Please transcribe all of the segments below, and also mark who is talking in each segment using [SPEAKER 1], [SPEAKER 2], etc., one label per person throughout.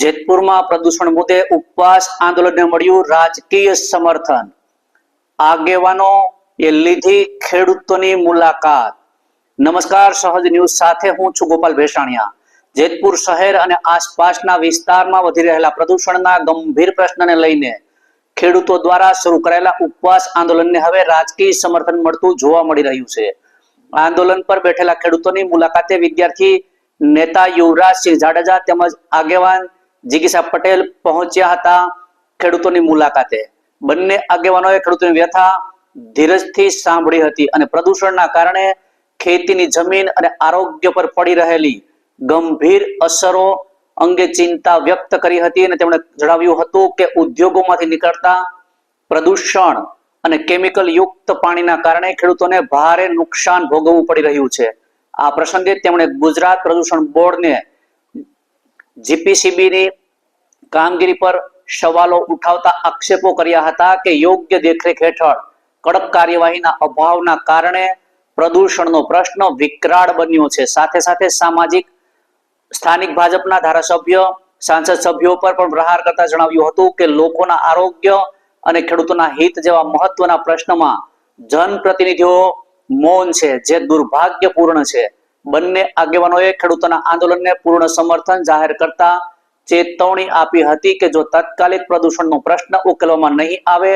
[SPEAKER 1] જેતપુરમાં પ્રદૂષણ મુદ્દે ઉપવાસ આંદોલનને મળ્યું રાજકીય સમર્થન। આગેવાનોએ લીધી ખેડૂતોની મુલાકાત। નમસ્કાર, સહજ ન્યૂઝ સાથે હું છું ગોપાલ ભેસાણિયા। જેતપુર શહેર અને આસપાસના વિસ્તારમાં વધી રહેલા પ્રદૂષણના ગંભીર પ્રશ્નને લઈને ખેડૂતો દ્વારા શરૂ કરાયેલા ઉપવાસ આંદોલનને હવે રાજકીય સમર્થન મળતું જોવા મળી રહ્યું છે। આંદોલન પર બેઠેલા ખેડૂતોની મુલાકાતે વિદ્યાર્થી નેતા યુવરાજસિંહ જાડેજા તેમજ આગેવાન જીગીસા પટેલ પહોંચ્યા હતા। ખેડૂતોની મુલાકાતે બંને આગેવાનોએ ખેડૂતોની વ્યથા ધીરજથી સાંભળી હતી અને પ્રદૂષણના કારણે ખેતીની જમીન અને આરોગ્ય પર પડી રહેલી ગંભીર અસરો અંગે ચિંતા વ્યક્ત કરી હતી અને તેમણે જણાવ્યું હતું કે ઉદ્યોગોમાંથી નીકળતા પ્રદૂષણ અને કેમિકલ યુક્ત પાણીના કારણે ખેડૂતોને ભારે નુકસાન ભોગવવું પડી રહ્યું છે। આ પ્રસંગે તેમણે ગુજરાત પ્રદૂષણ બોર્ડને જીપીસીબીની કામગીરી પર સવાલો ઉઠાવતા આક્ષેપો કર્યા હતા કે યોગ્ય દેખરેખ હેઠળ કડક કાર્યવાહીના અભાવના કારણે પ્રદૂષણનો પ્રશ્ન વિકરાળ બન્યો છે। સાથે સાથે સામાજિક સ્થાનિક ભાજપના ધારાસભ્ય સાંસદ સભ્યો પર પણ પ્રહાર કરતા જણાવ્યું હતું કે લોકોના આરોગ્ય અને ખેડૂતોના હિત જેવા મહત્વના પ્રશ્નમાં જનપ્રતિનિધિઓ મૌન છે, જે દુર્ભાગ્યપૂર્ણ છે। બંને આગેવાનોએ ખેડૂતોના આંદોલનને પૂર્ણ સમર્થન જાહેર કરતા ચેતવણી આપી હતી કે જો તાત્કાલિક પ્રદૂષણનો પ્રશ્ન ઉકેલવામાં નહીં આવે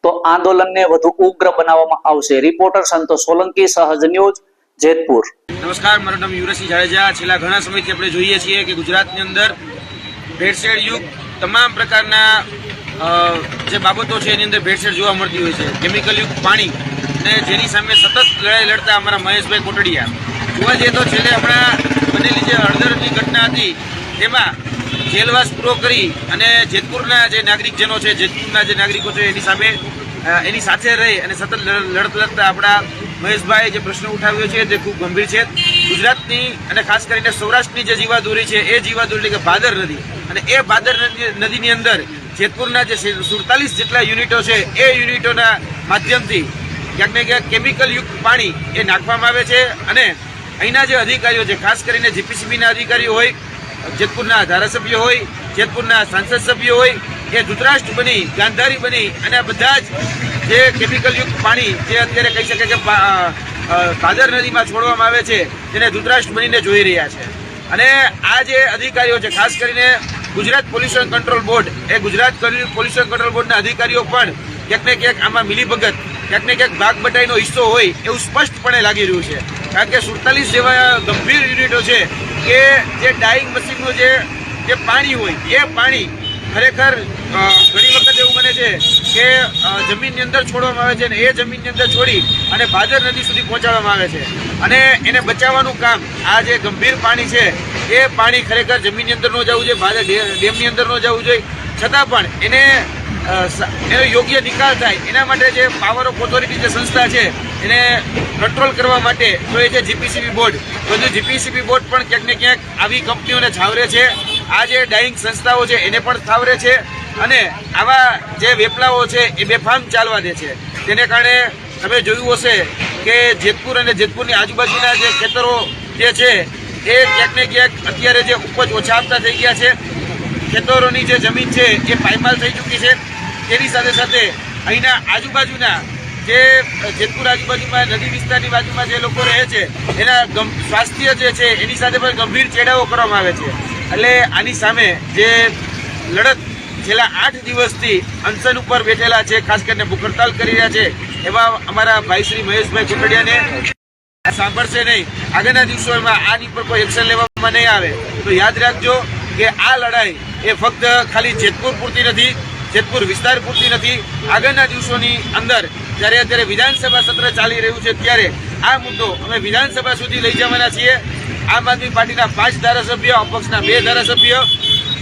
[SPEAKER 1] તો આંદોલનને વધુ ઉગ્ર બનાવવામાં આવશે। રિપોર્ટર સંતોષ સોલંકી, સહજ ન્યૂઝ, જેતપુર।
[SPEAKER 2] નમસ્કાર, મારું નામ યુવરાજસિંહ જાડેજા। છેલ્લા ઘણા સમયથી આપણે જોઈએ છીએ કે ગુજરાતની અંદર ભેળસેળ યુક્ત તમામ પ્રકારના જે બાબતો છે એની અંદર ભેળસેળ જોવા મળતી હોય છે। કેમિકલ યુક્ત પાણી અને જેની સામે સતત લડાઈ લડતા અમારા મહેશભાઈ કોટડિયા જોવા જઈએ તો છેલ્લે હમણાં બનેલી જે હળદરની ઘટના હતી તેમાં જેલવાસ પૂરો કરી અને જેતપુરના જે નાગરિકજનો છે, જેતપુરના જે નાગરિકો છે એની સામે એની સાથે રહી અને સતત લડતા આપણા મહેશભાઈ જે પ્રશ્ન ઉઠાવ્યો છે તે ખૂબ ગંભીર છે। ગુજરાતની અને ખાસ કરીને સૌરાષ્ટ્રની જે જીવાદોરી છે એ જીવાદોરી એટલે કે ભાદર નદી, અને એ ભાદર નદીની અંદર જેતપુરના જે 47 જેટલા યુનિટો છે એ યુનિટોના માધ્યમથી ક્યાંક ને ક્યાંક કેમિકલ યુક્ત પાણી એ નાખવામાં આવે છે। અને અહીંના જે અધિકારીઓ છે, ખાસ કરીને જીપીસીબીના અધિકારીઓ હોય, જેતપુરના ધારાસભ્ય હોય, જેતપુરના સાંસદ સભ્યો હોય, એ ધૃતરાષ્ટ્ર બની ગાંધારી બની અને બધા જ જે કેમિકલ યુક્ત પાણી જે અત્યારે કહી શકે કે ભાદર નદીમાં છોડવામાં આવે છે તેને ધૃતરાષ્ટ્ર બનીને જોઈ રહ્યા છે। અને આ જે અધિકારીઓ છે, ખાસ કરીને ગુજરાત પોલ્યુશન કંટ્રોલ બોર્ડ, એ ગુજરાત પોલ્યુશન કંટ્રોલ બોર્ડના અધિકારીઓ પણ ક્યાંક ને ક્યાંક આમાં મિલીભગત, ક્યાંક ને ક્યાંક ભાગ બટાઈનો હિસ્સો હોય એવું સ્પષ્ટપણે લાગી રહ્યું છે। કારણ કે 47 જેવા ગંભીર યુનિટો છે કે જે ડાઇંગ મશીનનું જે પાણી હોય એ પાણી ખરેખર ઘણી વખત એવું બને છે કે જમીનની અંદર છોડવામાં આવે છે અને એ જમીનની અંદર છોડી અને ભાદર નદી સુધી પહોંચાડવામાં આવે છે અને એને બચાવવાનું કામ, આ જે ગંભીર પાણી છે એ પાણી ખરેખર જમીનની અંદર ન જવું જોઈએ, ભાદર ડેમની અંદર ન જવું જોઈએ, છતાં પણ એનો યોગ્ય નિકાલ થાય એના માટે જે પાવર ઓફ ઓથોરિટી જે સંસ્થા છે એને કંટ્રોલ કરવા માટે તો એ છે જીપીસીબી બોર્ડ। બધું જીપીસીબી બોર્ડ પણ ક્યાંક ને ક્યાંક આવી કંપનીઓને છાવરે છે, આ જે ડાઇંગ સંસ્થાઓ છે એને પણ છાવરે છે અને આવા જે વેપલાઓ છે એ બેફામ ચાલવા દે છે। તેને કારણે તમે જોયું હશે કે જેતપુર અને જેતપુરની આજુબાજુના જે ખેતરો જે છે એ ક્યાંક ને ક્યાંક અત્યારે જે ઉપજ ઓછા આપતા થઈ ગયા છે। ખેતરોની જે જમીન છે એ પાયમાલ થઈ ચૂકી છે। તેની સાથે સાથે અહીંના આજુબાજુના જે જેતપુર આજુબાજુમાં નદી વિસ્તારની બાજુમાં જે લોકો રહે છે એના સ્વાસ્થ્ય જે છે એની સાથે પણ ગંભીર ચેડાઓ કરવામાં આવે છે। એટલે આની સામે જે લડત છેલ્લા 8 દિવસથી અનશન ઉપર બેઠેલા છે, ખાસ કરીને ભૂખ હડતાલ કરી રહ્યા છે, એવા અમારા ભાઈ શ્રી મહેશભાઈ કોટડિયાને સાંભળશે નહીં, આગળના દિવસોમાં આની પર કોઈ એક્શન લેવામાં નહીં આવે તો યાદ રાખજો કે આ લડાઈ એ ફક્ત ખાલી જેતપુર પૂરતી નથી, જેતપુર વિસ્તાર પૂરતી નથી। આગળના દિવસોની અંદર જ્યારે અત્યારે વિધાનસભા સત્ર ચાલી રહ્યું છે ત્યારે આ મુદ્દો અમે વિધાનસભા સુધી લઈ જવાના છીએ। આમ આદમી પાર્ટીના 5 ધારાસભ્ય, અપક્ષના 2 ધારાસભ્ય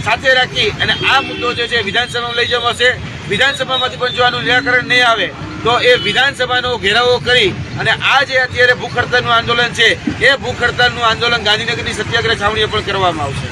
[SPEAKER 2] સાથે રાખી અને આ મુદ્દો જે છે વિધાનસભામાં લઈ જવાશે। વિધાનસભામાંથી પણ જો આનું નિરાકરણ નહીં આવે તો એ વિધાનસભાનો ઘેરાવો કરી અને આ જે અત્યારે ભૂખ હડતાલનું આંદોલન છે એ ભૂખ હડતાલનું આંદોલન ગાંધીનગરની સત્યાગ્રહ છાવણીએ પણ કરવામાં આવશે।